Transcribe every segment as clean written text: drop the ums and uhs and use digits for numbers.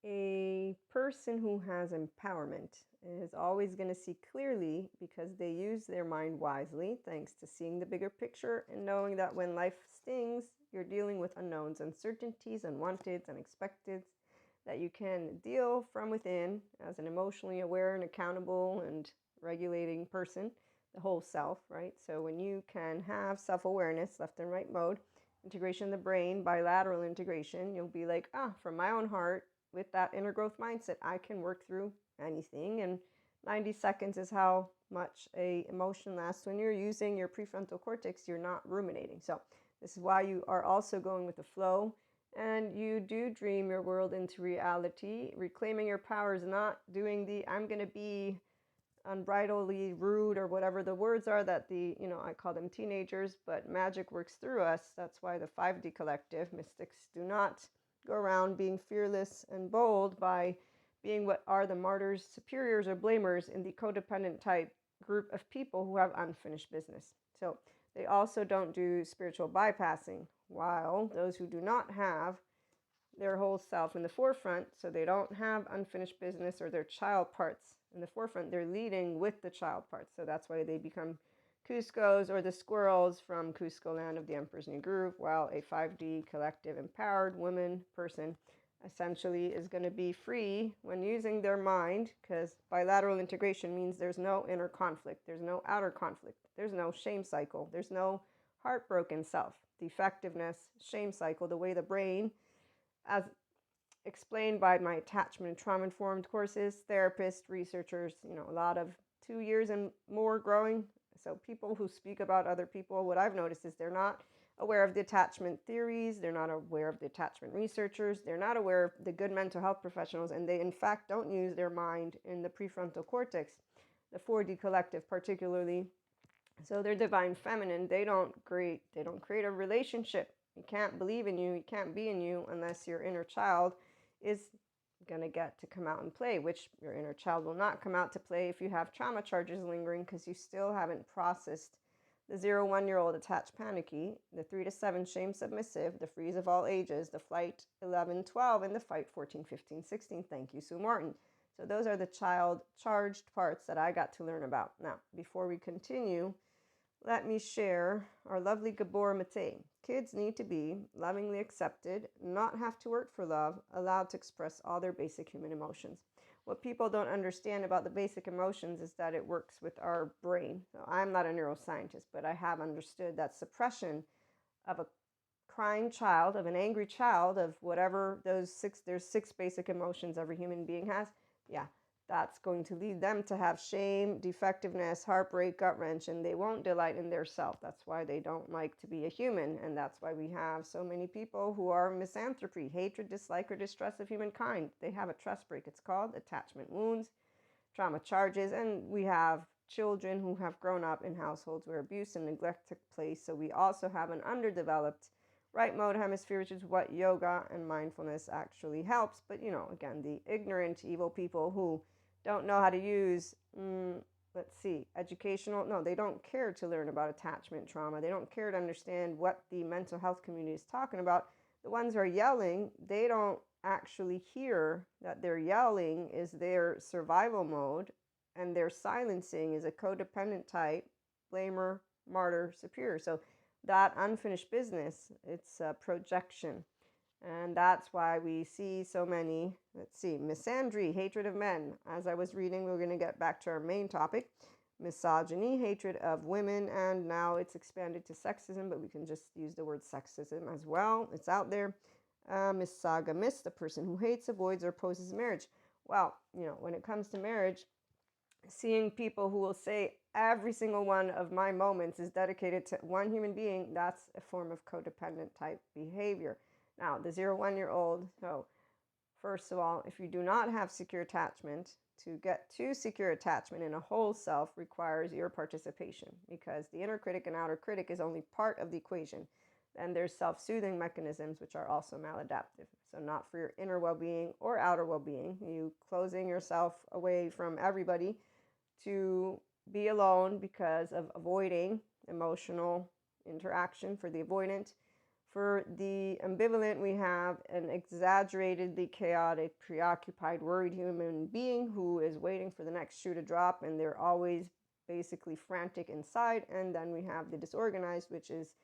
A person who has empowerment is always going to see clearly because they use their mind wisely, thanks to seeing the bigger picture and knowing that when life stings, you're dealing with unknowns, uncertainties, unwanteds, unexpecteds, that you can deal from within as an emotionally aware and accountable and regulating person, the whole self, right? So when you can have self-awareness, left and right mode, integration of the brain, bilateral integration, you'll be like, from my own heart, with that inner growth mindset, I can work through anything. And 90 seconds is how much a emotion lasts. When you're using your prefrontal cortex, you're not ruminating. So this is why you are also going with the flow, and you do dream your world into reality. Reclaiming your power is not doing the I'm going to be unbridledly rude or whatever the words are that I call them teenagers, but magic works through us. That's why the 5D collective mystics do not go around being fearless and bold by being what are the martyrs, superiors, or blamers in the codependent type group of people who have unfinished business. So they also don't do spiritual bypassing, while those who do not have their whole self in the forefront, so they don't have unfinished business or their child parts in the forefront, they're leading with the child parts. So that's why they become Cusco's or the squirrels from Cusco Land of the Emperor's New Groove, while a 5D collective empowered woman person essentially is going to be free when using their mind, because bilateral integration means there's no inner conflict, there's no outer conflict, there's no shame cycle, there's no heartbroken self, defectiveness, shame cycle, the way the brain, as explained by my attachment and trauma informed courses, therapists, researchers, a lot of 2 years and more growing. So people who speak about other people, what I've noticed is they're not aware of the attachment theories, they're not aware of the attachment researchers, they're not aware of the good mental health professionals, and they in fact don't use their mind in the prefrontal cortex, the 4D collective particularly. So they're divine feminine. They don't create a relationship. You can't believe in you, you can't be in you unless your inner child is going to get to come out and play, which your inner child will not come out to play if you have trauma charges lingering, because you still haven't processed the 0-1-year-old attached panicky, the 3 to 7 shame submissive, the freeze of all ages, the flight 11, 12, and the fight 14, 15, 16. Thank you, Sue Martin. So those are the child charged parts that I got to learn about. Now, before we continue, let me share our lovely Gabor Mate. Kids need to be lovingly accepted, not have to work for love, allowed to express all their basic human emotions. What people don't understand about the basic emotions is that it works with our brain. So I'm not a neuroscientist, but I have understood that suppression of a crying child, of an angry child, of whatever there's 6 basic emotions every human being has. Yeah, that's going to lead them to have shame, defectiveness, heartbreak, gut wrench, and they won't delight in their self. That's why they don't like to be a human, and that's why we have so many people who are misanthropy, hatred, dislike, or distress of humankind. They have a trust break. It's called attachment wounds, trauma charges, and we have children who have grown up in households where abuse and neglect took place. So we also have an underdeveloped right mode hemisphere, which is what yoga and mindfulness actually helps. But again, the ignorant, evil people who don't know how to use, educational, no, they don't care to learn about attachment trauma. They don't care to understand what the mental health community is talking about. The ones who are yelling, they don't actually hear that their yelling is their survival mode, and their silencing is a codependent type, blamer, martyr, superior. So that unfinished business, it's a projection. And that's why we see so many, misandry, hatred of men. As I was reading, we're going to get back to our main topic, misogyny, hatred of women, and now it's expanded to sexism, but we can just use the word sexism as well. It's out there. Misogamist, the person who hates, avoids, or opposes marriage. Well, when it comes to marriage, seeing people who will say every single one of my moments is dedicated to one human being, that's a form of codependent type behavior. Now, the 0-1-year-old, so first of all, if you do not have secure attachment, to get to secure attachment in a whole self requires your participation, because the inner critic and outer critic is only part of the equation. Then there's self-soothing mechanisms, which are also maladaptive. So not for your inner well-being or outer well-being. You closing yourself away from everybody to be alone because of avoiding emotional interaction for the avoidant. For the ambivalent, we have an exaggeratedly chaotic, preoccupied, worried human being who is waiting for the next shoe to drop, and they're always basically frantic inside. And then we have the disorganized, which is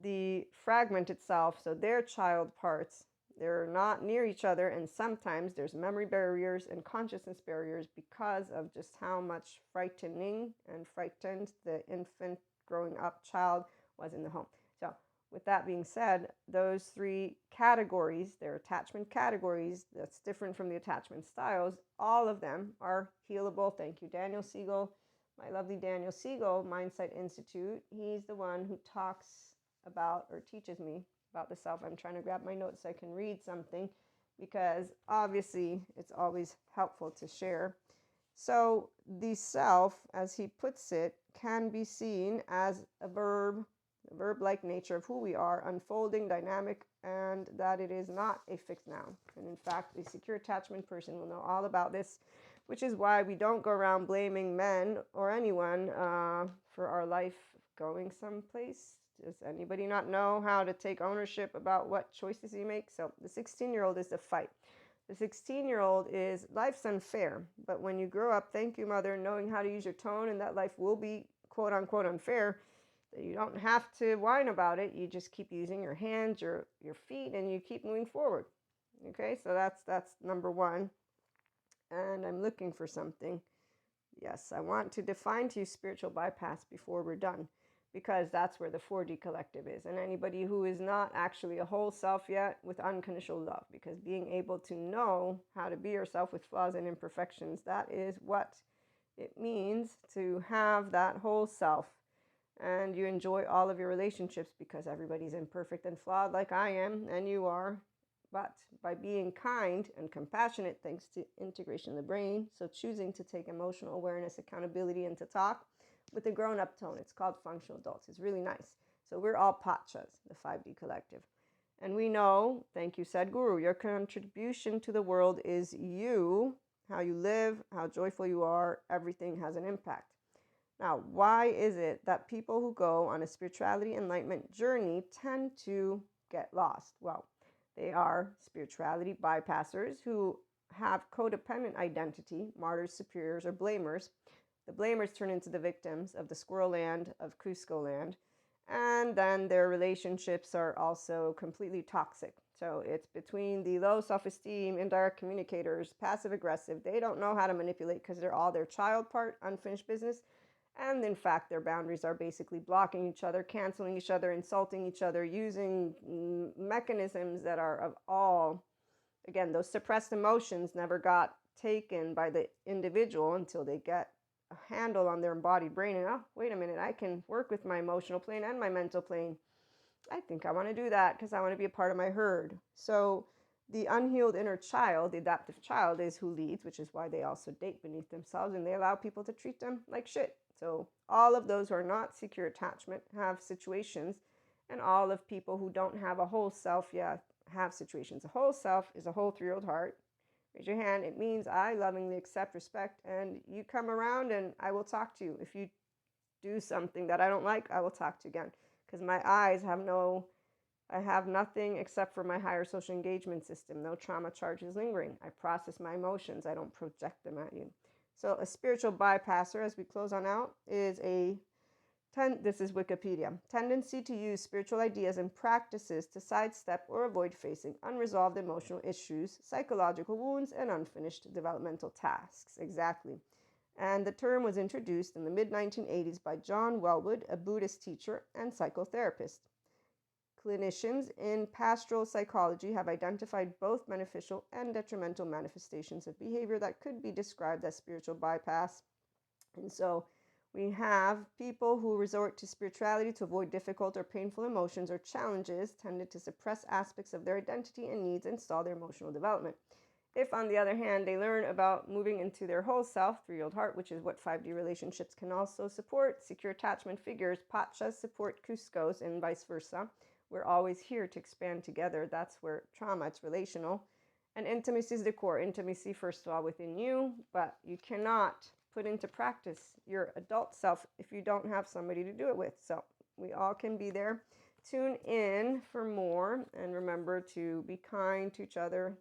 the fragment itself. So their child parts, they're not near each other, and sometimes there's memory barriers and consciousness barriers because of just how much frightening and frightened the infant growing up child was in the home. So with that being said, those three categories, they're attachment categories, that's different from the attachment styles. All of them are healable. Thank you, Daniel Siegel, my lovely Daniel Siegel, Mindset Institute. He's the one who talks about or teaches me about the self. I'm trying to grab my notes so I can read something, because obviously it's always helpful to share. So the self, as he puts it, can be seen as a verb, the verb-like nature of who we are, unfolding, dynamic, and that it is not a fixed noun. And in fact, a secure attachment person will know all about this, which is why we don't go around blaming men or anyone for our life going someplace. Does anybody not know how to take ownership about what choices you make? So the 16-year-old is the fight. The 16-year-old is, life's unfair, but when you grow up, thank you, mother, knowing how to use your tone, and that life will be quote unquote unfair, you don't have to whine about it. You just keep using your hands, your feet, and you keep moving forward. Okay, so that's number one. And I'm looking for something. Yes, I want to define to you spiritual bypass before we're done, because that's where the 4D collective is. And anybody who is not actually a whole self yet, with unconditional love, because being able to know how to be yourself with flaws and imperfections, that is what it means to have that whole self. And you enjoy all of your relationships because everybody's imperfect and flawed like I am and you are. But by being kind and compassionate, thanks to integration of the brain, so choosing to take emotional awareness, accountability, and to talk with a grown-up tone. It's called functional adults. It's really nice. So we're all Pachas, the 5D collective. And we know, thank you, Sadhguru, your contribution to the world is you, how you live, how joyful you are, everything has an impact. Now, why is it that people who go on a spirituality enlightenment journey tend to get lost? Well, they are spirituality bypassers who have codependent identity, martyrs, superiors, or blamers. The blamers turn into the victims of the squirrel land, of Cusco land, and then their relationships are also completely toxic. So it's between the low self-esteem, indirect communicators, passive-aggressive. They don't know how to manipulate because they're all their child part, unfinished business. And in fact, their boundaries are basically blocking each other, canceling each other, insulting each other, using mechanisms that are of all, again, those suppressed emotions never got taken by the individual until they get a handle on their embodied brain. And, oh, wait a minute, I can work with my emotional plane and my mental plane. I think I want to do that because I want to be a part of my herd. So the unhealed inner child, the adaptive child, is who leads, which is why they also date beneath themselves and they allow people to treat them like shit. So all of those who are not secure attachment have situations, and all of people who don't have a whole self yet have situations. A whole self is a whole 3-year-old heart. Raise your hand. It means I lovingly accept, respect, and you come around and I will talk to you. If you do something that I don't like, I will talk to you again. Because my eyes I have nothing except for my higher social engagement system. No trauma charges lingering. I process my emotions. I don't project them at you. So a spiritual bypasser, as we close on out, is this is Wikipedia, tendency to use spiritual ideas and practices to sidestep or avoid facing unresolved emotional issues, psychological wounds, and unfinished developmental tasks. Exactly. And the term was introduced in the mid-1980s by John Wellwood, a Buddhist teacher and psychotherapist. Clinicians in pastoral psychology have identified both beneficial and detrimental manifestations of behavior that could be described as spiritual bypass. And so we have people who resort to spirituality to avoid difficult or painful emotions or challenges, tended to suppress aspects of their identity and needs and stall their emotional development. If, on the other hand, they learn about moving into their whole self, 3-year-old heart, which is what 5D relationships can also support, secure attachment figures, Pachas support Cuscos, and vice versa. We're always here to expand together. That's where trauma, it's relational. And intimacy is the core. Intimacy, first of all, within you, but you cannot put into practice your adult self if you don't have somebody to do it with. So we all can be there. Tune in for more, and remember to be kind to each other